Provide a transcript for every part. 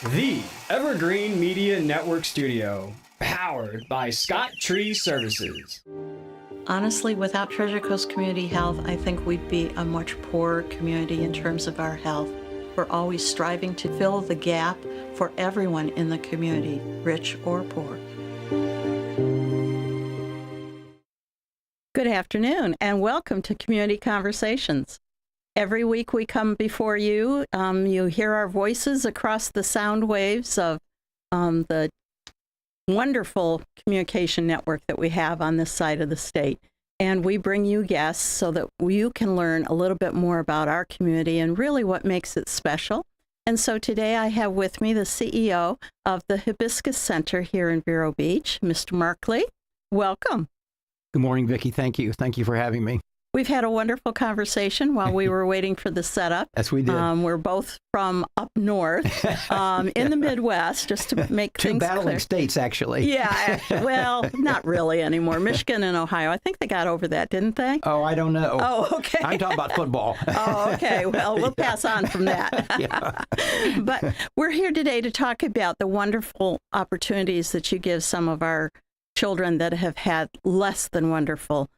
The Evergreen Media Network Studio, powered by Scott Tree Services. Honestly, without Treasure Coast Community Health, I think we'd be a much poorer community in terms of our health. We're always striving to fill the gap for everyone in the community, rich or poor. Good afternoon, and welcome to Community Conversations. Every week we come before you. You hear our voices across the sound waves of the wonderful communication network that we have on this side of the state. And we bring you guests so that you can learn a little bit more about our community and really what makes it special. And so today I have with me the CEO of the Hibiscus Center here in Vero Beach, Mr. Markley. Welcome. Good morning, Vicki. Thank you. Thank you for having me. We've had a wonderful conversation while we were waiting for the setup. Yes, we did. We're both from up north in the Midwest, just to make things clear. Two battling states, actually. Yeah, well, not really anymore. Michigan and Ohio, I think they got over that, didn't they? Oh, I don't know. Oh, okay. I'm talking about football. Oh, okay. Well, we'll pass on from that. Yeah. But we're here today to talk about the wonderful opportunities that you give some of our children that have had less than wonderful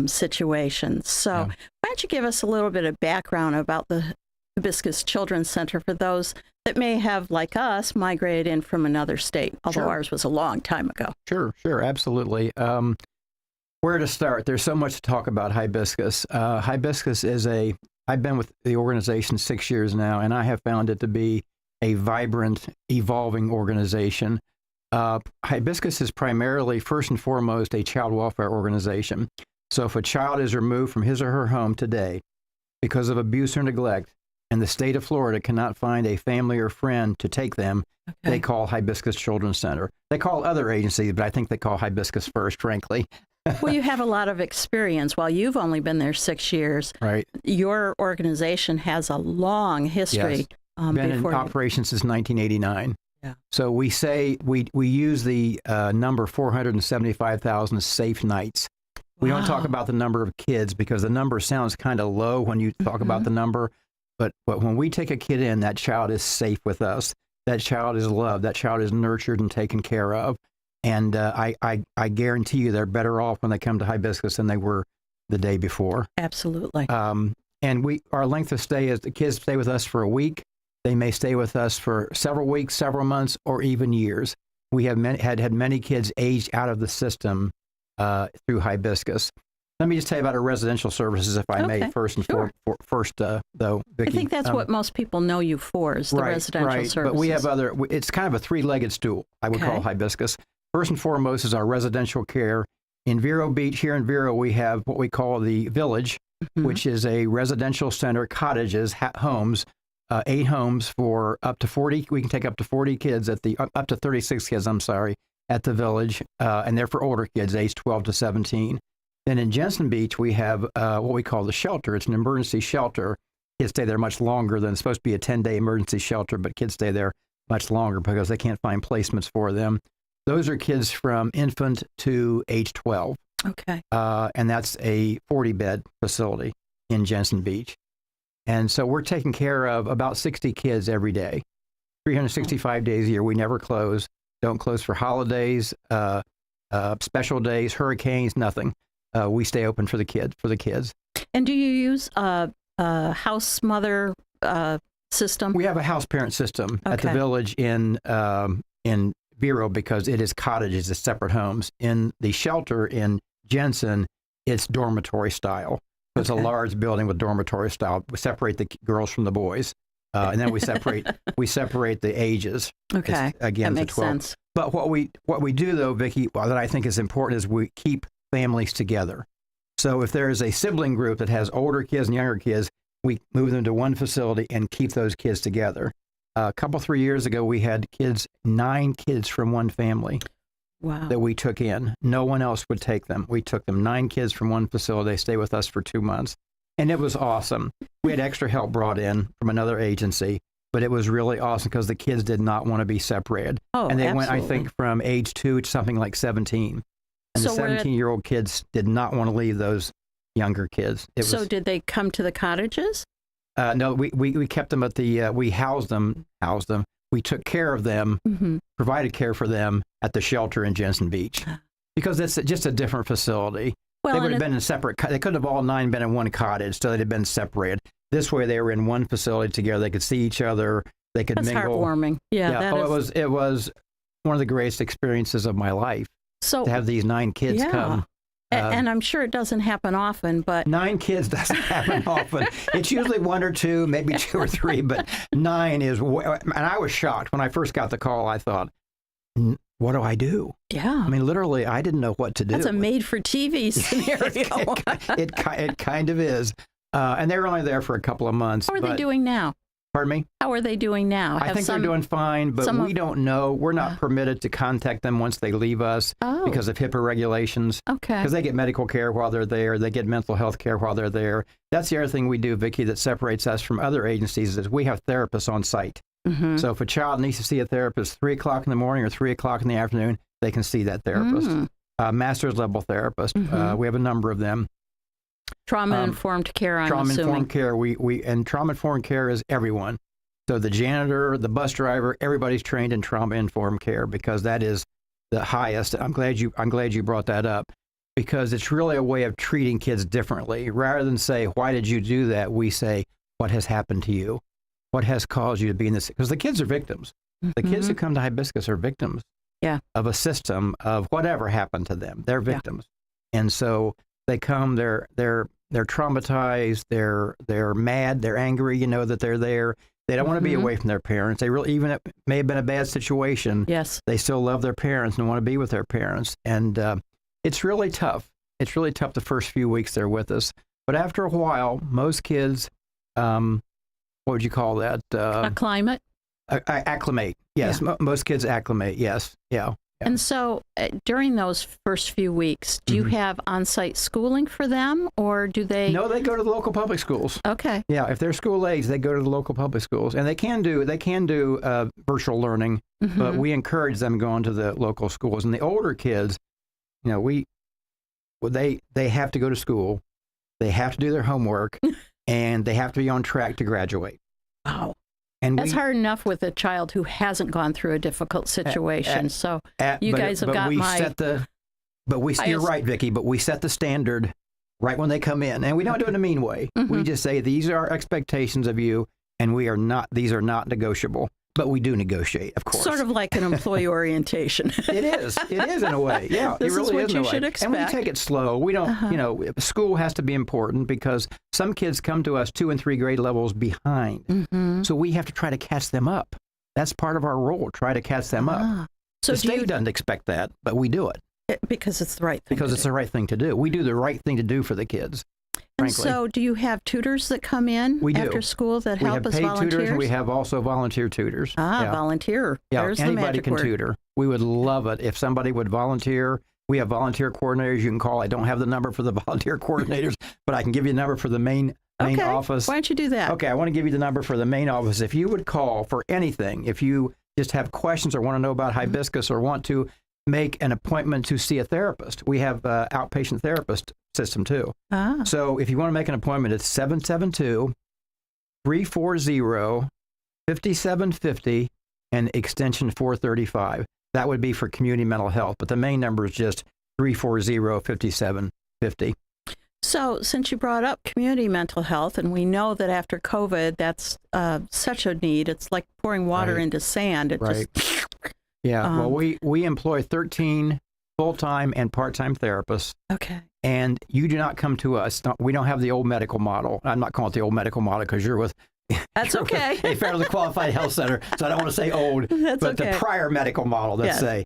situations. So Yeah. why don't you give us a little bit of background about the Hibiscus Children's Center for those that may have, like us, migrated in from another state, although Sure. ours was a long time ago. Sure, absolutely. Where to start? There's so much to talk about Hibiscus. Hibiscus is I've been with the organization 6 years now, and I have found it to be a vibrant, evolving organization. Hibiscus is primarily, first and foremost, a child welfare organization. So if a child is removed from his or her home today because of abuse or neglect, and the state of Florida cannot find a family or friend to take them, they call Hibiscus Children's Center. They call other agencies, but I think they call Hibiscus first, frankly. Well, you have a lot of experience. While you've only been there 6 years, Right. your organization has a long history. Yes. Been in operation since 1989. Yeah. So we say we use the number 475,000 safe nights. We don't talk about the number of kids because the number sounds kind of low when you talk about the number. But when we take a kid in, that child is safe with us. That child is loved. That child is nurtured and taken care of. And I guarantee you they're better off when they come to Hibiscus than they were the day before. Absolutely. And our length of stay is the kids stay with us for a week. They may stay with us for several weeks, several months, or even years. We have had many kids aged out of the system through Hibiscus. Let me just tell you about our residential services, if I may, first, though, Vicki. I think that's what most people know you for, is the residential services. But we have it's kind of a three-legged stool, I would call Hibiscus. First and foremost is our residential care. In Vero Beach, here in Vero, we have what we call the Village, which is a residential center, cottages, homes, 8 homes for up to 40. We can take up to 40 kids up to 36 kids, at the Village, and they're for older kids, aged 12 to 17. Then in Jensen Beach, we have what we call the shelter. It's an emergency shelter. Kids stay there much longer than it's supposed to be a 10-day emergency shelter, but kids stay there much longer because they can't find placements for them. Those are kids from infant to age 12. Okay. And that's a 40-bed facility in Jensen Beach. And so we're taking care of about 60 kids every day, 365 days a year. We never close. Don't close for holidays, special days, hurricanes, nothing. We stay open for the kids. And do you use a house mother system? We have a house parent system at the Village in Vero because it is cottages, it's separate homes. In the shelter in Jensen, it's dormitory style. So it's a large building with dormitory style. We separate the girls from the boys, and then we separate the ages. Okay, again, that makes 12. sense. But what we do though, Vicki, that I think is important is we keep families together. So if there is a sibling group that has older kids and younger kids, we move them to one facility and keep those kids together. A couple, 3 years ago, we had 9 kids from one family. Wow. That we took in. No one else would take them. We took them 9 kids from one facility. They stayed with us for 2 months. And it was awesome. We had extra help brought in from another agency, but it was really awesome because the kids did not want to be separated. Oh, and they absolutely. went, I think, from age 2 to something like 17. And So the 17-year-old kids did not want to leave those younger kids. So did they come to the cottages? No, we kept them at the, we housed them. we took care of them, provided care for them at the shelter in Jensen Beach, because it's just a different facility. Well, they would have been in separate. They could have all 9 been in one cottage, so they'd have been separated. This way, they were in one facility together. They could see each other. They could that's mingle. Heartwarming. Yeah. It was one of the greatest experiences of my life. So to have these 9 kids come. And I'm sure it doesn't happen often, but 9 kids doesn't happen often. It's usually 1 or 2, maybe 2 or 3, but 9 is. And I was shocked when I first got the call. I thought, what do I do? Yeah. I mean, literally, I didn't know what to do. That's a made-for-TV scenario. it kind of is. And they were only there for a couple of months. How are they doing now? Pardon me? How are they doing now? I think they're doing fine, but we don't know. We're not permitted to contact them once they leave us because of HIPAA regulations. Okay. Because they get medical care while they're there. They get mental health care while they're there. That's the other thing we do, Vicki, that separates us from other agencies is we have therapists on site. So if a child needs to see a therapist 3 o'clock in the morning or 3 o'clock in the afternoon, they can see that therapist. Master's level therapist. We have a number of them. Trauma-informed care, I'm assuming. Trauma-informed care. And trauma-informed care is everyone. So the janitor, the bus driver, everybody's trained in trauma-informed care because that is the highest. I'm glad you brought that up because it's really a way of treating kids differently. Rather than say, why did you do that? We say, what has happened to you? What has caused you to be in this? Because the kids are victims. The kids who come to Hibiscus are victims of a system of whatever happened to them. They're victims. And so they come, they're traumatized, they're mad, they're angry, that they're there. They don't want to be away from their parents. They really, even if it may have been a bad situation, they still love their parents and want to be with their parents. And it's really tough. It's really tough the first few weeks they're with us. But after a while, most kids, what would you call that? Acclimate? Acclimate, yes. Most kids acclimate, yes. Yeah. And so during those first few weeks, do you have on-site schooling for them or do they? No, they go to the local public schools. Okay. Yeah, if they're school age, they go to the local public schools. And they can do virtual learning, but we encourage them going to the local schools. And the older kids, they have to go to school, they have to do their homework, and they have to be on track to graduate. Wow. And that's hard enough with a child who hasn't gone through a difficult situation. You guys have got you're right, Vicki, but we set the standard right when they come in. And we don't do it in a mean way. We just say, these are our expectations of you, and these are not negotiable. But we do negotiate, of course. Sort of like an employee orientation. It is in a way. Yeah, this it really is what is in you a way. should expect. And we take it slow. We don't, school has to be important because some kids come to us 2 and 3 grade levels behind. So we have to try to catch them up. That's part of our role, try to catch them up. So the state doesn't expect that, but we do it. Because it's the right thing Because it's the right thing to do. We do the right thing to do for the kids. And frankly. so do you have tutors that come in after school that help as volunteers? We have paid tutors and we have also volunteer tutors. Volunteer. Yeah, there's anybody the magic can word. tutor. We would love it if somebody would volunteer. We have volunteer coordinators you can call. I don't have the number for the volunteer coordinators, but I can give you the number for the main office. Why don't you do that? Okay, I want to give you the number for the main office. If you would call for anything, if you just have questions or want to know about Hibiscus or want to make an appointment to see a therapist, we have outpatient therapist system too. So if you want to make an appointment, it's 772-340-5750 and extension 435. That would be for community mental health, but the main number is just 340-5750. So since you brought up community mental health, and we know that after COVID, that's such a need. It's like pouring water into sand. It just... Yeah, well, we employ 13 full-time and part-time therapists. Okay. And you do not come to us. We don't have the old medical model. I'm not calling it the old medical model because you're with That's okay. a federally qualified health center, so I don't want to say old. But the prior medical model, let's say,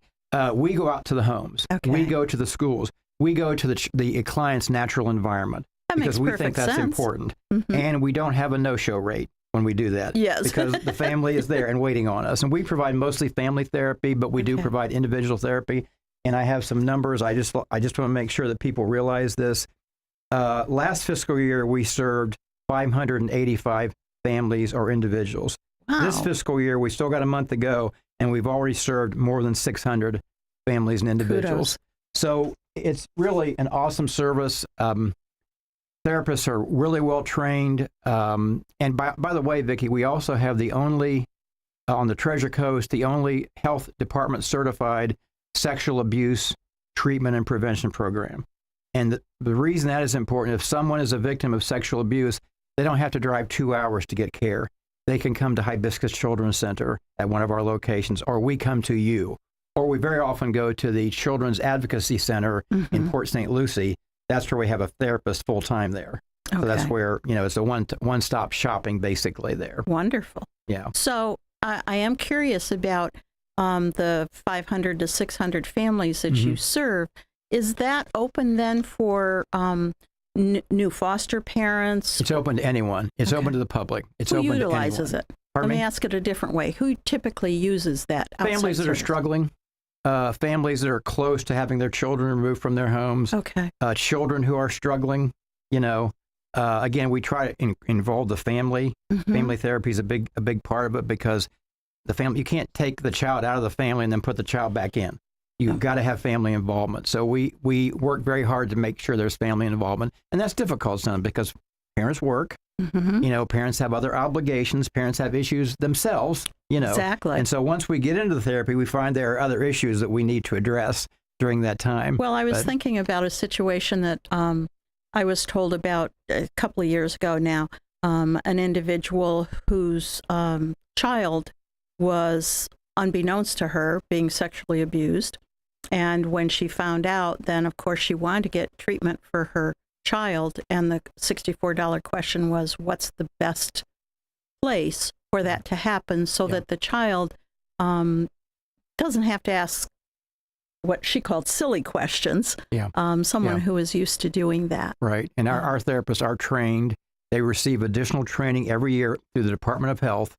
we go out to the homes. Okay. We go to the schools. We go to the client's natural environment because we think that's important. And we don't have a no-show rate when we do that. Yes. Because the family is there and waiting on us. And we provide mostly family therapy, but we do provide individual therapy. And I have some numbers. I just want to make sure that people realize this. Last fiscal year, we served 585 families or individuals. Wow. This fiscal year, we still got a month to go, and we've already served more than 600 families and individuals. Kudos. So it's really an awesome service. Therapists are really well trained. And by the way, Vicki, we also have the only on the Treasure Coast, the only health department certified sexual abuse treatment and prevention program. And the reason that is important, if someone is a victim of sexual abuse, they don't have to drive 2 hours to get care. They can come to Hibiscus Children's Center at one of our locations, or we come to you. Or we very often go to the Children's Advocacy Center in Port St. Lucie. That's where we have a therapist full-time there. Okay. So that's where, it's a one-stop shopping basically there. Wonderful. Yeah. So I am curious about the 500 to 600 families that you serve. Is that open then for new foster parents? It's open to anyone. It's open to the public. It's Who open utilizes to anyone. it? Let me ask it a different way. Who typically uses that? Families that are struggling. Families that are close to having their children removed from their homes. Okay. Children who are struggling. Again, we try to involve the family. Family therapy is a big part of it, because the family, you can't take the child out of the family and then put the child back in. You've got to have family involvement. So we work very hard to make sure there's family involvement, and that's difficult sometimes because parents work. Parents have other obligations. Parents have issues themselves. Exactly. And so once we get into the therapy, we find there are other issues that we need to address during that time. Well, I was thinking about a situation that I was told about a couple of years ago now. An individual whose child was, unbeknownst to her, being sexually abused. And when she found out, then of course she wanted to get treatment for her child. And the $64 question was, what's the best place for that to happen so that the child doesn't have to ask what she called silly questions. Someone who is used to doing that. Right. And our therapists are trained. They receive additional training every year through the Department of Health,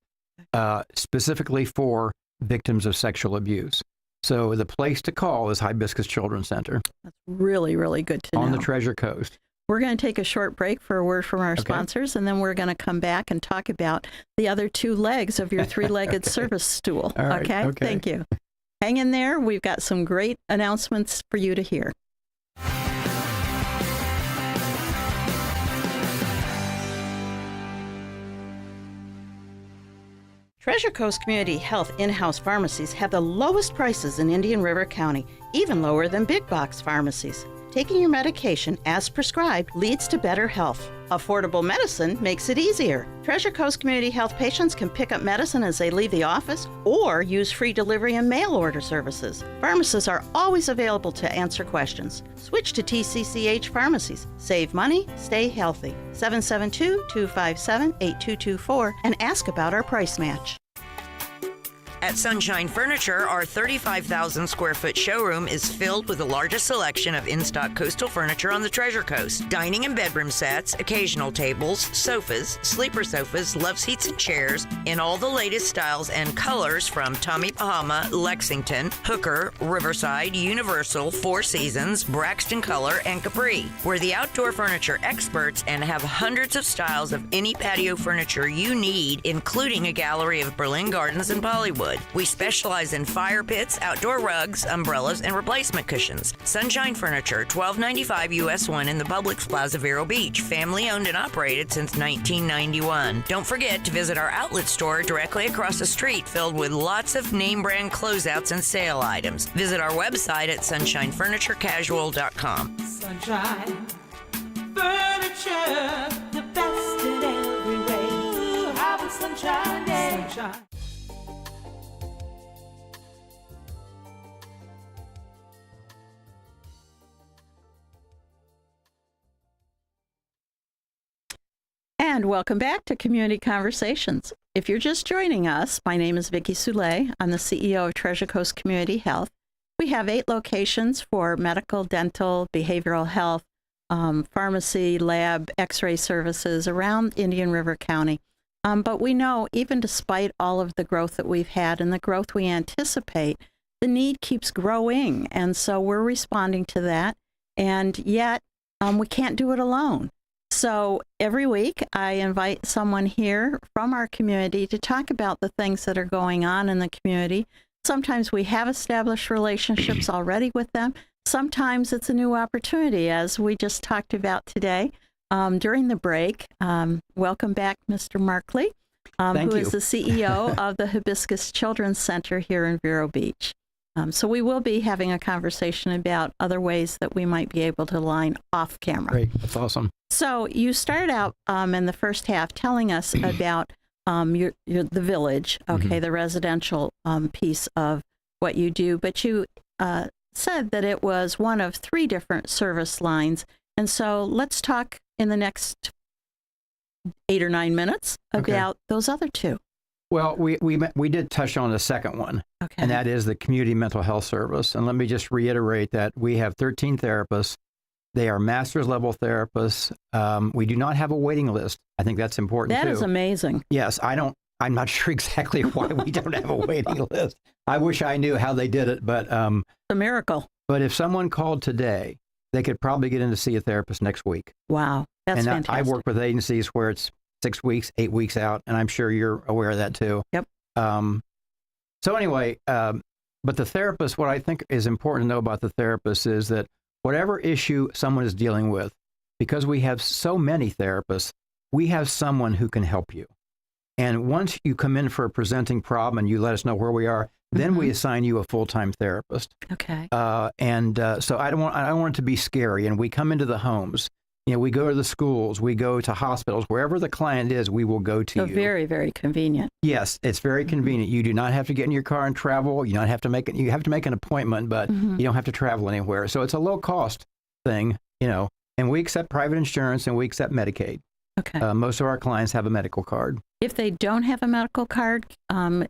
specifically for victims of sexual abuse. So the place to call is Hibiscus Children's Center. That's really, really good to know. On the Treasure Coast. We're going to take a short break for a word from our sponsors, and then we're going to come back and talk about the other two legs of your three-legged service stool. All right. Okay? Thank you. Hang in there. We've got some great announcements for you to hear. Treasure Coast Community Health in-house pharmacies have the lowest prices in Indian River County, even lower than big box pharmacies. Taking your medication as prescribed leads to better health. Affordable medicine makes it easier. Treasure Coast Community Health patients can pick up medicine as they leave the office or use free delivery and mail order services. Pharmacists are always available to answer questions. Switch to TCCH pharmacies. Save money, stay healthy. 772-257-8224 and ask about our price match. At Sunshine Furniture, our 35,000 square foot showroom is filled with the largest selection of in-stock coastal furniture on the Treasure Coast. Dining and bedroom sets, occasional tables, sofas, sleeper sofas, love seats and chairs in all the latest styles and colors from Tommy Bahama, Lexington, Hooker, Riverside, Universal, Four Seasons, Braxton Color, and Capri. We're the outdoor furniture experts and have hundreds of styles of any patio furniture you need, including a gallery of Berlin Gardens and Bollywood. We specialize in fire pits, outdoor rugs, umbrellas, and replacement cushions. Sunshine Furniture, 1295 US 1 in the Publix Plaza, Vero Beach. Family owned and operated since 1991. Don't forget to visit our outlet store directly across the street, filled with lots of name brand closeouts and sale items. Visit our website at sunshinefurniturecasual.com. Sunshine Furniture, the best in every way. Ooh, having sunshine, yeah. Sunshine. And welcome back to Community Conversations. If you're just joining us, my name is Vicki Soule. I'm the CEO of Treasure Coast Community Health. We have 8 locations for medical, dental, behavioral health, pharmacy, lab, x-ray services around Indian River County. But we know, even despite all of the growth that we've had and the growth we anticipate, the need keeps growing. And so we're responding to that. And yet, we can't do it alone. So every week, I invite someone here from our community to talk about the things that are going on in the community. Sometimes we have established relationships already with them. Sometimes it's a new opportunity, as we just talked about today during the break. Welcome back, Mr. Markley. Thank who you. is the CEO of the Hibiscus Children's Center here in Vero Beach. So we will be having a conversation about other ways that we might be able to line off camera. Great. That's awesome. So you started out in the first half telling us about the village, okay, the residential piece of what you do, but you said that it was one of 3 different service lines. And so let's talk in the next 8 or 9 minutes about those other 2. Well, we did touch on the second one, and that is the community mental health service. And let me just reiterate that we have 13 therapists. They are master's level therapists. We do not have a waiting list. I think that's important too. That is amazing. Yes, I'm not sure exactly why we don't have a waiting list. I wish I knew how they did it, but it's a miracle. But if someone called today, they could probably get in to see a therapist next week. Wow, that's fantastic. I work with agencies where it's 6 weeks, 8 weeks out, and I'm sure you're aware of that too. Yep. So anyway, but the therapist, what I think is important to know about the therapist is that whatever issue someone is dealing with, because we have so many therapists, we have someone who can help you. And once you come in for a presenting problem and you let us know where we are, then we assign you a full-time therapist. Okay. So I don't want it to be scary. And we come into the homes. You know, we go to the schools, we go to hospitals, wherever the client is, we will go to you. Very, very convenient. Yes, it's very convenient. You do not have to get in your car and travel. You don't have to make it. You have to make an appointment, but you don't have to travel anywhere. So it's a low cost thing, you know. And we accept private insurance and we accept Medicaid. Okay. Most of our clients have a medical card. If they don't have a medical card,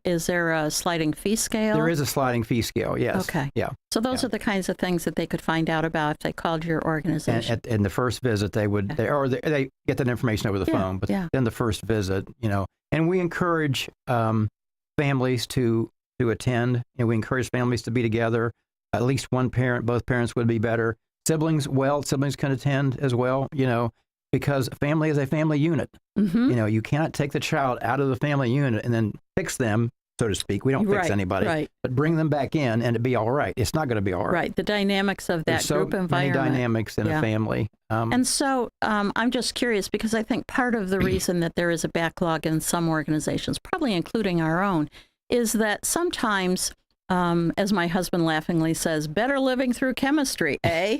is there a sliding fee scale? There is a sliding fee scale, yes. Okay. Yeah. So those are the kinds of things that they could find out about if they called your organization. And in the first visit, they would, they get that information over the phone, but then the first visit, you know, and we encourage families to attend, and we encourage families to be together. At least one parent, both parents would be better. Siblings can attend as well, you know, because family is a family unit. You know, you cannot take the child out of the family unit and then fix them, so to speak. We don't fix anybody, but bring them back in and it'd be all right. It's not going to be all right. Right. The dynamics of that group environment. Many dynamics in a family. And so I'm just curious because I think part of the reason that there is a backlog in some organizations, probably including our own, is that sometimes, as my husband laughingly says, better living through chemistry, eh?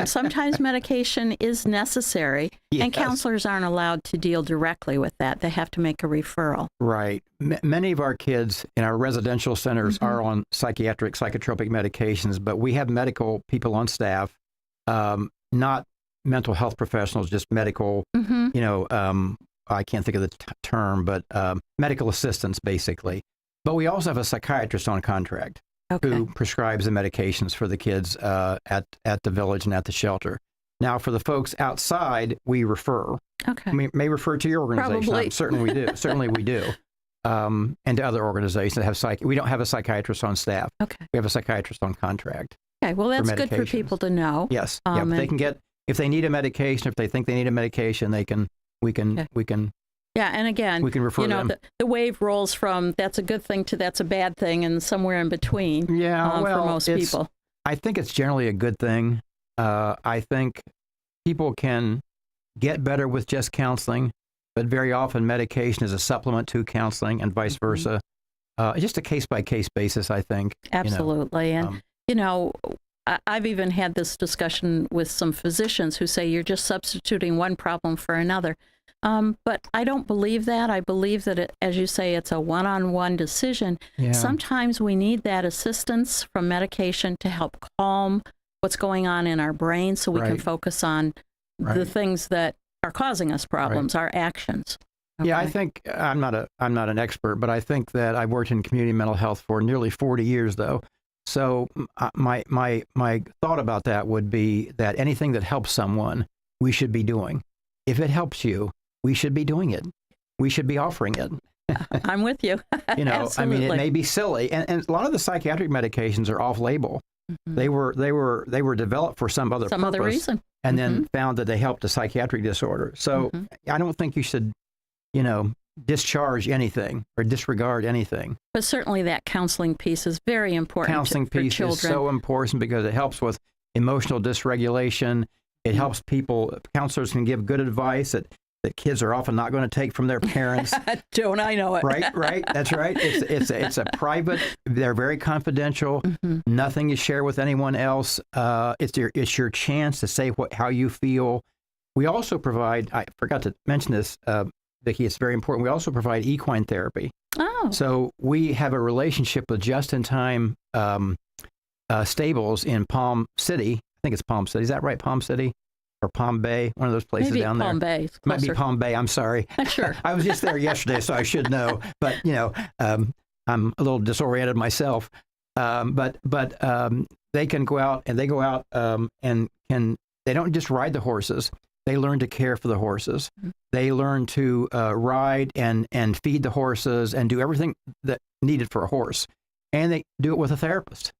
Sometimes medication is necessary, and counselors aren't allowed to deal directly with that. They have to make a referral. Right. Many of our kids in our residential centers are on psychotropic medications, but we have medical people on staff, not mental health professionals, just medical, you know, I can't think of the term, but medical assistants, basically. But we also have a psychiatrist on contract who prescribes the medications for the kids at the village and at the shelter. Now, for the folks outside, we refer. We may refer to your organization. Certainly we do. Certainly we do. And to other organizations that have we don't have a psychiatrist on staff. We have a psychiatrist on contract. Okay. Well, that's good for people to know. Yes. If they can get, if they need a medication, if they think they need a medication, we can. Yeah, and again, we can refer them. The wave rolls from that's a good thing to that's a bad thing, and somewhere in between. Yeah, for most people. I think it's generally a good thing. I think people can get better with just counseling, but very often medication is a supplement to counseling, and vice versa. Just a case-by-case basis, I think. Absolutely, and I've even had this discussion with some physicians who say you're just substituting one problem for another. But I don't believe that. I believe that, as you say, it's a one-on-one decision. Sometimes we need that assistance from medication to help calm what's going on in our brain so we can focus on the things that are causing us problems, our actions. Yeah, I think I'm not an expert, but I think that I've worked in community mental health for nearly 40 years, though. So my thought about that would be that anything that helps someone, we should be doing. If it helps you, we should be doing it. We should be offering it. I'm with you. I mean, it may be silly, and a lot of the psychiatric medications are off-label. They were developed for some other reason, and then found that they helped a psychiatric disorder. So I don't think you should, discharge anything or disregard anything. But certainly that counseling piece is very important. Counseling piece is so important because it helps with emotional dysregulation. It helps people. Counselors can give good advice. that kids are often not going to take from their parents. Don't I know it? Right. That's right. It's a private. They're very confidential. Nothing is shared with anyone else. It's your chance to say how you feel. We also provide. I forgot to mention this, Vicki. It's very important. We also provide equine therapy. Oh. So we have a relationship with Just-in-Time stables in Palm City. I think it's Palm City. Is that right? Palm City? Or Palm Bay, one of those places Maybe down there. Palm Bay. Might be Palm Bay. I'm sorry. Sure. I was just there yesterday, so I should know. But I'm a little disoriented myself. But they can go out, and they go out and they don't just ride the horses. They learn to care for the horses. They learn to ride and feed the horses and do everything that needed for a horse. And they do it with a therapist.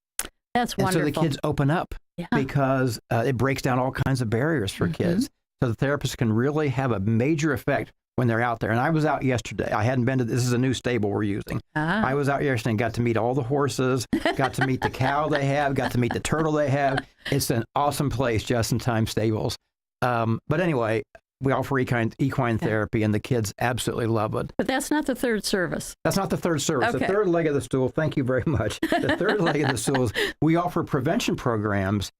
That's wonderful. And so the kids open up because it breaks down all kinds of barriers for kids. So the therapist can really have a major effect when they're out there. And I was out yesterday. I hadn't been to, this is a new stable we're using. I was out yesterday and got to meet all the horses, got to meet the cow they have, got to meet the turtle they have. It's an awesome place, Just-in-Time Stables. But anyway, we offer equine therapy, and the kids absolutely love it. But that's not the third service. That's not the third service. Okay. The third leg of the stool, thank you very much. The third leg of the stool is we offer prevention programs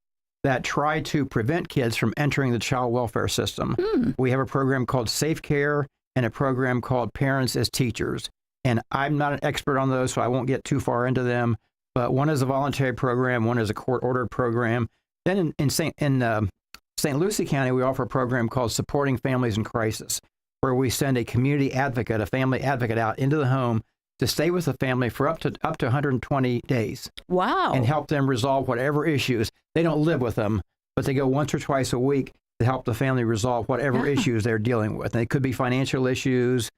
that try to prevent kids from entering the child welfare system. We have a program called Safe Care and a program called Parents as Teachers. And I'm not an expert on those, so I won't get too far into them. But one is a voluntary program, one is a court-ordered program. Then in St. Lucie County, we offer a program called Supporting Families in Crisis, where we send a community advocate, a family advocate out into the home to stay with the family for up to 120 days. Wow. And help them resolve whatever issues. They don't live with them, but they go once or twice a week to help the family resolve whatever issues they're dealing with. And it could be financial issues.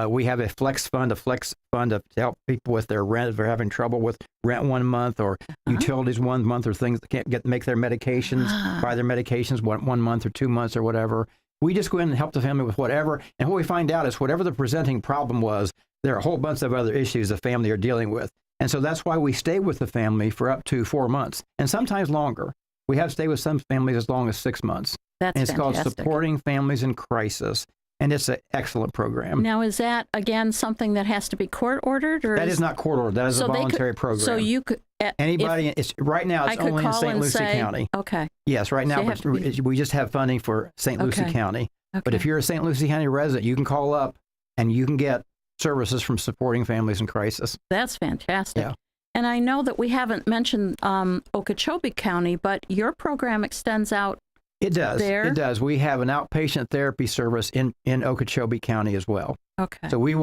We have a flex fund to help people with their rent if they're having trouble with rent 1 month or utilities 1 month, or things that can't make their medications, buy their medications 1 month or 2 months or whatever. We just go in and help the family with whatever. And what we find out is whatever the presenting problem was, there are a whole bunch of other issues the family are dealing with. And so that's why we stay with the family for up to 4 months and sometimes longer. We have stayed with some families as long as 6 months. That's and it's fantastic. called Supporting Families in Crisis. And it's an excellent program. Now, is that, again, something that has to be court-ordered? Or that is not court-ordered. That is a voluntary program. So you could... Anybody, right now, it's only in St. Lucie County. Okay. Yes, right now, we just have funding for St. Lucie County. Okay. But if you're a St. Lucie County resident, you can call up and you can get services from Supporting Families in Crisis. That's fantastic. Yeah. And I know that we haven't mentioned Okeechobee County, but your program extends out. It does. There? It does. We have an outpatient therapy service in Okeechobee County as well. Okay. So we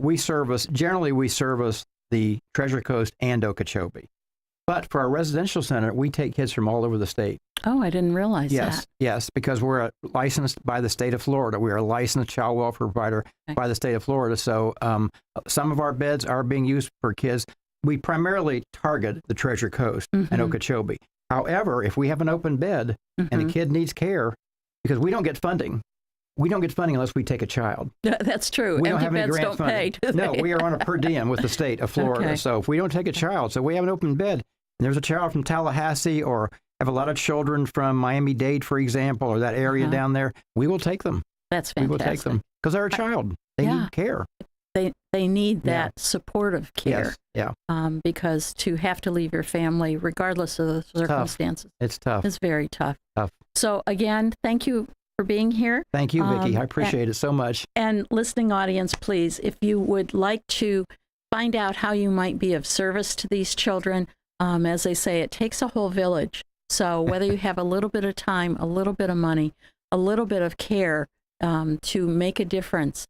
service the Treasure Coast and Okeechobee. But for our residential center, we take kids from all over the state. Oh, I didn't realize that. Yes, because we're licensed by the state of Florida. We are a licensed child welfare provider by the state of Florida. So some of our beds are being used for kids. We primarily target the Treasure Coast and Okeechobee. However, if we have an open bed and a kid needs care, because we don't get funding. We don't get funding unless we take a child. That's true. We Empty don't have any beds grant don't funding. pay, do they? No, we are on a per diem with the state of Florida. Okay. So if we don't take a child, so we have an open bed, and there's a child from Tallahassee or have a lot of children from Miami-Dade, for example, or that area down there, we will take them. That's We fantastic. will take them because they're a child. They need care. They need that supportive care. Yes. Yeah. Because to have to leave your family, regardless of the circumstances, It's tough. is very tough. Tough. So again, thank you for being here. Thank you, Vicki. I appreciate it so much. And listening audience, please, if you would like to find out how you might be of service to these children, as they say, it takes a whole village. So whether you have a little bit of time, a little bit of money, a little bit of care to make a difference,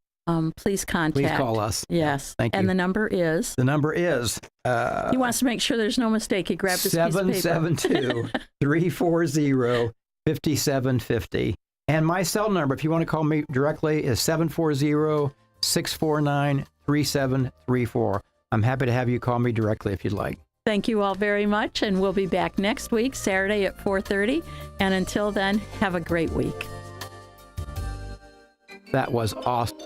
please contact. Please call us. Yes. Thank you. And the number is? The number is... he wants to make sure there's no mistake. He grabbed his piece of paper. 772-340-5750. And my cell number, if you want to call me directly, is 740-649-3734. I'm happy to have you call me directly if you'd like. Thank you all very much, and we'll be back next week, Saturday at 4:30. And until then, have a great week. That was awesome.